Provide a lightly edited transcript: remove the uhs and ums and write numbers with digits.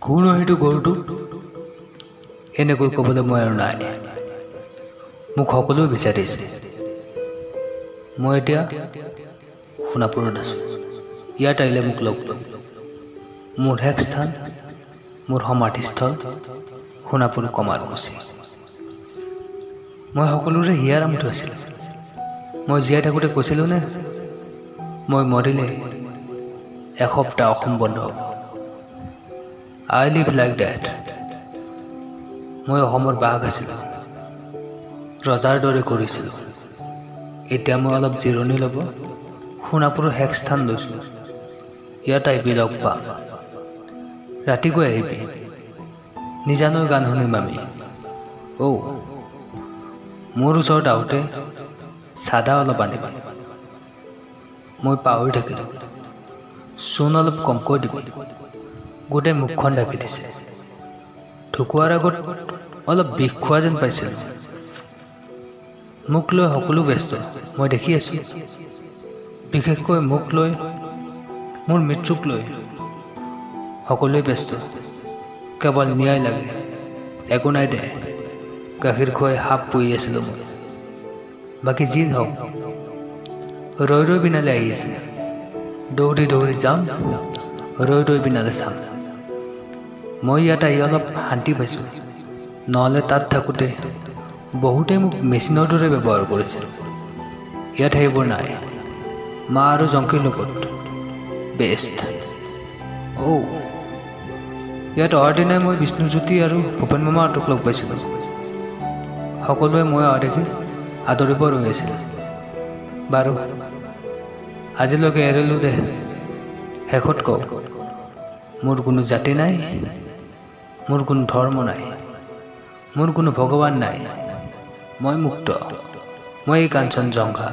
কোন হেতু গৰুটো এনেকৈ ক'বলৈ মই আৰু নাই। মোক সকলোৱে বিচাৰিছে। মই এতিয়া সোণাপুৰত আছোঁ। ইয়াত আহিলে মোক লগ পাব। মোৰ শেষ স্থান, মোৰ সমাধিস্থল সোণাপুৰ কমাৰকুছি। মই সকলোৰে হিয়াৰ আমঠু আছিলোঁ। মই জীয়াই থাকোঁতে কৈছিলোঁ নে মই মৰিলে এসপ্তাহ অসম বন্ধ হ'ব। I live like that. মই অসমৰ বাঘ আছিলোঁ। ৰজাৰ দৰে কৰিছিলোঁ। এতিয়া মই অলপ জিৰণি ল'ব সোণাপুৰৰ শেষ স্থান লৈছোঁ। ইয়াত আহিবি লগ পাম। ৰাতিকৈ আহিবি। নিজানৈ গান শুনিম আমি। মোৰ ওচৰত আহোঁতে চাদা অলপ আনিবি। মই পাহৰি থাকিলোঁ। চূণ অলপ কমকৈ দিবি। গোটেই মুখখন ঢাকি দিছে। ঢুকুৱাৰ আগত অলপ বিষ খোৱা যেন পাইছিলোঁ। মোক লৈ সকলো ব্যস্ত, মই দেখি আছোঁ। বিশেষকৈ মোক লৈ, মোৰ মৃত্যুক লৈ সকলোৱে ব্যস্ত। কেৱল ন্যায় লাগে। একো নাই দে। গাখীৰ খুৱাই সাপ পুহি আছিলোঁ মই। বাকী যি হওক, ৰৈ বিনালে আহি আছে। দৌৰি যাম, ৰৈ বিনালে চাম। মই ইয়াত আহি অলপ শান্তি পাইছোঁ। নহ'লে তাত থাকোঁতে বহুতেই মোক মেচিনৰ দৰে ব্যৱহাৰ কৰিছিল। ইয়াত সেইবোৰ নাই। মা আৰু জংকীৰ লগত বেষ্ট। ইয়াত অহাৰ দিনাই মই বিষ্ণুজ্যোতি আৰু ভূপেন মামাহঁতক লগ পাইছিলোঁ। সকলোৱে মই অহা দেখি আদৰিব ৰৈ আছিল। বাৰু আজিলৈকে এৰিলোঁ দে। শেষত কওঁ, মোৰ কোনো জাতি নাই, মোৰ কোনো ধৰ্ম নাই, মোৰ কোনো ভগৱান নাই। মই মুক্ত। মই এই কাঞ্চনজংঘা।